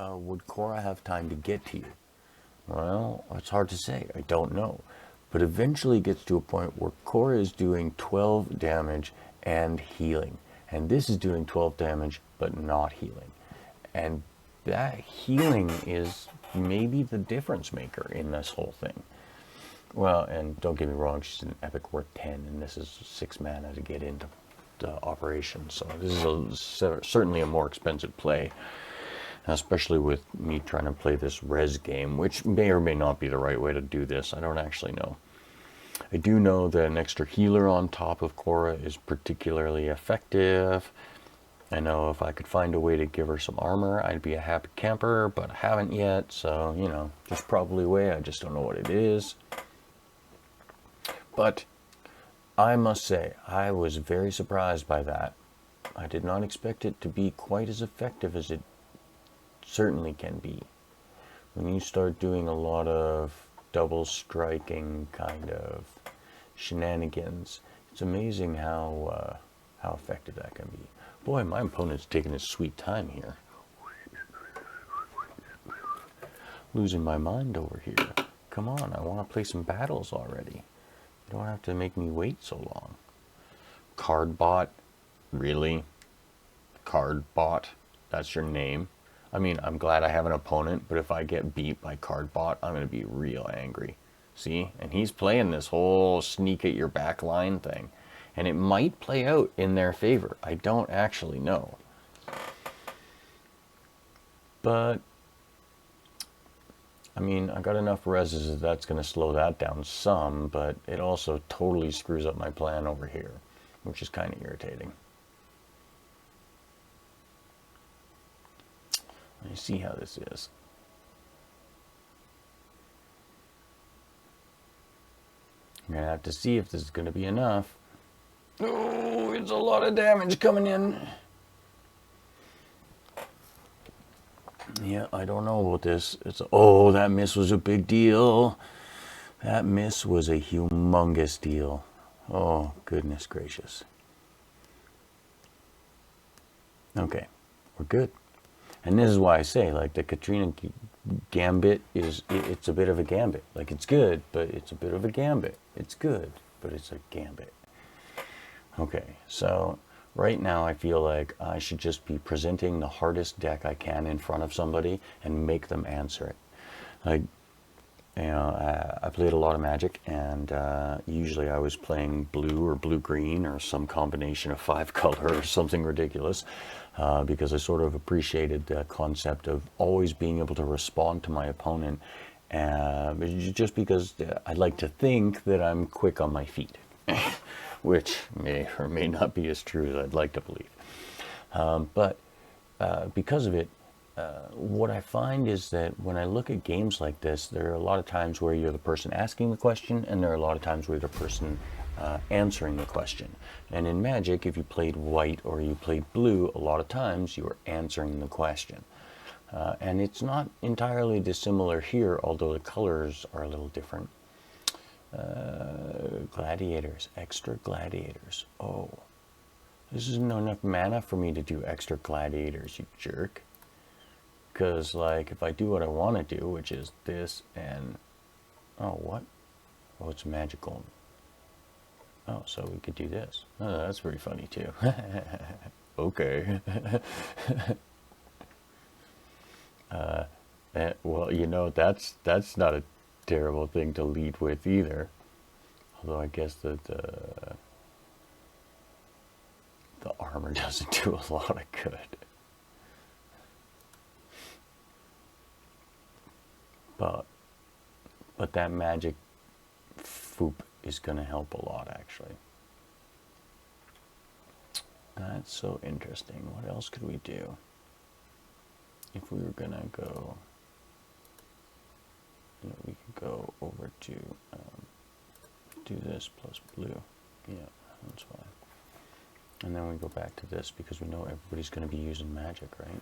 would Korra have time to get to you? Well, it's hard to say. I don't know. But eventually it gets to a point where Korra is doing 12 damage and healing. And this is doing 12 damage but not healing. And that healing is maybe the difference maker in this whole thing. Well, and don't get me wrong, she's an epic worth 10, and this is 6 mana to get into the operation. So this is certainly a more expensive play, especially with me trying to play this res game, which may or may not be the right way to do this. I don't actually know. I do know that an extra healer on top of Korra is particularly effective. I know if I could find a way to give her some armor, I'd be a happy camper, but I haven't yet, so, you know, there's probably a way, I just don't know what it is. But I must say, I was very surprised by that. I did not expect it to be quite as effective as it certainly can be. When you start doing a lot of double striking kind of shenanigans, it's amazing how effective that can be. Boy, my opponent's taking his sweet time here. Losing my mind over here. Come on, I want to play some battles already. You don't have to make me wait so long. Cardbot? Really? Cardbot? That's your name? I mean, I'm glad I have an opponent, but if I get beat by Cardbot, I'm going to be real angry. See? And he's playing this whole sneak at your back line thing. And it might play out in their favor. I don't actually know. But, I mean, I got enough reses that's going to slow that down some, but it also totally screws up my plan over here, which is kind of irritating. Let me see how this is. I'm going to have to see if this is going to be enough. Oh, it's a lot of damage coming in. Yeah, I don't know about this. Oh, that miss was a big deal. That miss was a humongous deal. Oh, goodness gracious. Okay, we're good. And this is why I say, like, the Katrina gambit it's a bit of a gambit. Like, it's good, but it's a bit of a gambit. It's good, but it's a gambit. Okay, so right now I feel like I should just be presenting the hardest deck I can in front of somebody and make them answer it. Like, you know, I played a lot of Magic, and usually I was playing blue or blue-green or some combination of 5 color or something ridiculous, because I sort of appreciated the concept of always being able to respond to my opponent, just because I like to think that I'm quick on my feet. Which may or may not be as true as I'd like to believe. But because of it, what I find is that when I look at games like this, there are a lot of times where you're the person asking the question, and there are a lot of times where you're the person answering the question. And in Magic, if you played white or you played blue, a lot of times you are answering the question. And it's not entirely dissimilar here, although the colors are a little different. Gladiators, extra gladiators. Oh, this isn't enough mana for me to do extra gladiators, you jerk. Because, like, if I do what I want to do, which is this and... Oh, what? Oh, it's magical. Oh, so we could do this. Oh, that's pretty funny, too. Okay. Well, you know, that's not a terrible thing to lead with either. Although I guess that the armor doesn't do a lot of good. But that magic foop is going to help a lot, actually. That's so interesting. What else could we do? If we were going to go... You know, we could go over to do this plus blue. Yeah, that's fine. And then we go back to this because we know everybody's going to be using magic, right?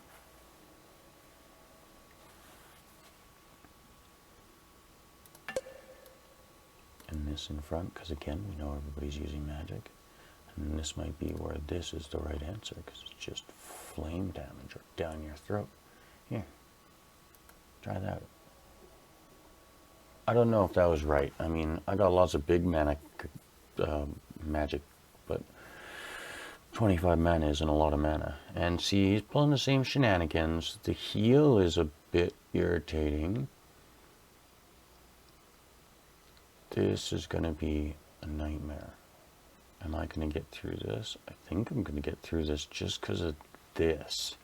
And this in front, because again, we know everybody's using magic. And this might be where this is the right answer, because it's just flame damage or down your throat. Here, Try that. I don't know if that was right. I mean, I got lots of big mana magic, but 25 mana isn't a lot of mana. And see, he's pulling the same shenanigans. The heal is a bit irritating. This is going to be a nightmare. Am I going to get through this? I think I'm going to get through this just because of this.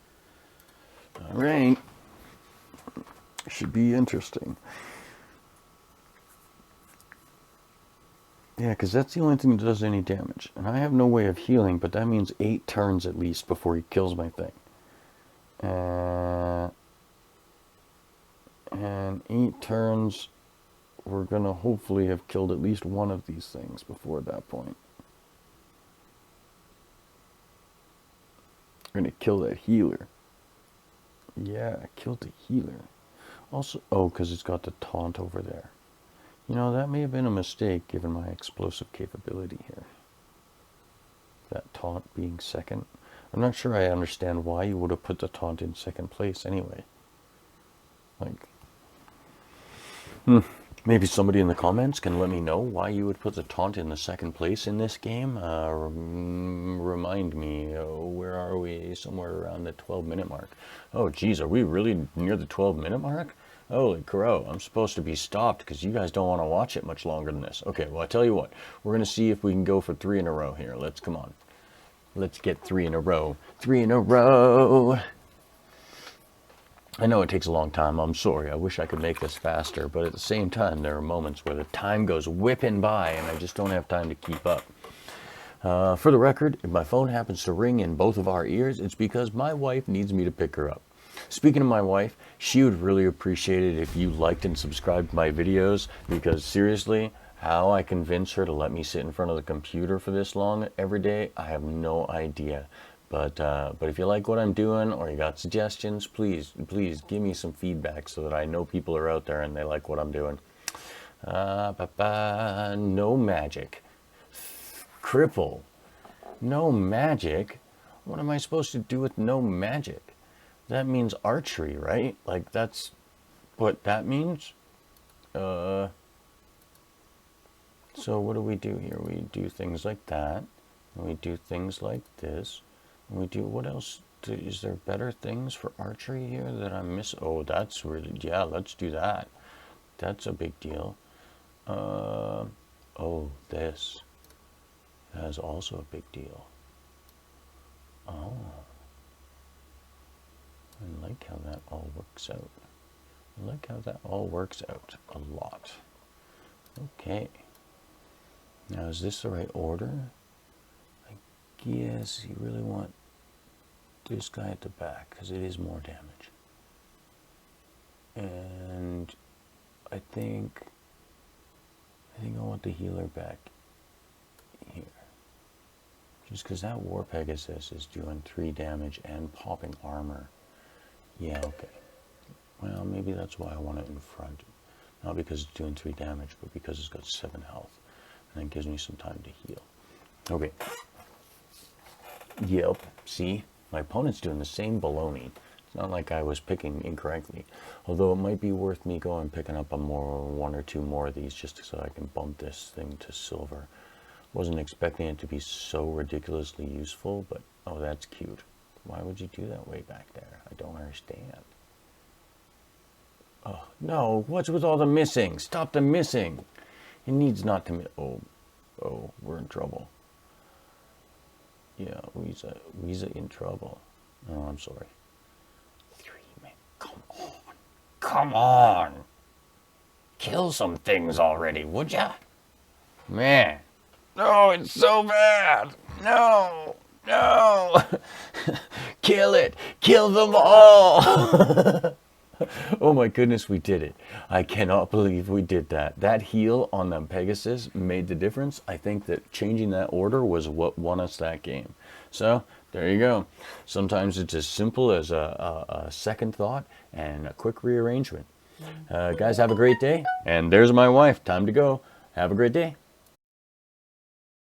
All right. Should be interesting. Yeah, because that's the only thing that does any damage. And I have no way of healing, but that means 8 turns at least before he kills my thing. And 8 turns, we're going to hopefully have killed at least one of these things before that point. We're going to kill that healer. Yeah, I killed the healer. Also, oh, because it's got the taunt over there. You know, that may have been a mistake given my explosive capability here. That taunt being second. I'm not sure I understand why you would have put the taunt in second place anyway. Like, maybe somebody in the comments can let me know why you would put the taunt in the second place in this game. Remind me, where are we? Somewhere around the 12-minute mark. Oh, geez, are we really near the 12-minute mark? Holy crow, I'm supposed to be stopped because you guys don't want to watch it much longer than this. Okay, well, I tell you what. We're going to see if we can go for 3 in a row here. Come on. Let's get 3 in a row. 3 in a row. I know it takes a long time. I'm sorry. I wish I could make this faster. But at the same time, there are moments where the time goes whipping by and I just don't have time to keep up. For the record, if my phone happens to ring in both of our ears, it's because my wife needs me to pick her up. Speaking of my wife, she would really appreciate it if you liked and subscribed to my videos, because seriously, how I convince her to let me sit in front of the computer for this long every day, I have no idea. But if you like what I'm doing or you got suggestions, please give me some feedback so that I know people are out there and they like what I'm doing. No magic. Cripple. No magic? What am I supposed to do with no magic? That means archery, right? Like, that's what that means? So what do we do here? We do things like that. And we do things like this. And we do, what else? Is there better things for archery here that I'm missing? Oh, that's really, yeah, let's do that. That's a big deal. Oh, this. That is also a big deal. Oh. I like how that all works out. I like how that all works out a lot. Okay. Now, is this the right order? I guess you really want this guy at the back because it is more damage. And I think I want the healer back here. Just because that War Pegasus is doing 3 damage and popping armor. Yeah, okay. Well, maybe that's why I want it in front. Not because it's doing 3 damage, but because it's got 7 health. And it gives me some time to heal. Okay. Yep, see? My opponent's doing the same baloney. It's not like I was picking incorrectly. Although it might be worth me going picking up 1 or 2 more of these just so I can bump this thing to silver. Wasn't expecting it to be so ridiculously useful, but oh, that's cute. Why would you do that way back there? I don't understand. Oh, no, what's with all the missing? Stop the missing. It needs not to miss. Oh, we're in trouble. Yeah, Weeza in trouble. Oh, I'm sorry. 3 men, come on. Come on. Kill some things already, would ya? Man. No, it's so bad. No. Kill it. Kill them all. Oh my goodness, we did it. I cannot believe we did that. That heal on the Pegasus made the difference. I think that changing that order was what won us that game. So, there you go. Sometimes it's as simple as a second thought and a quick rearrangement. Guys, have a great day. And there's my wife. Time to go. Have a great day.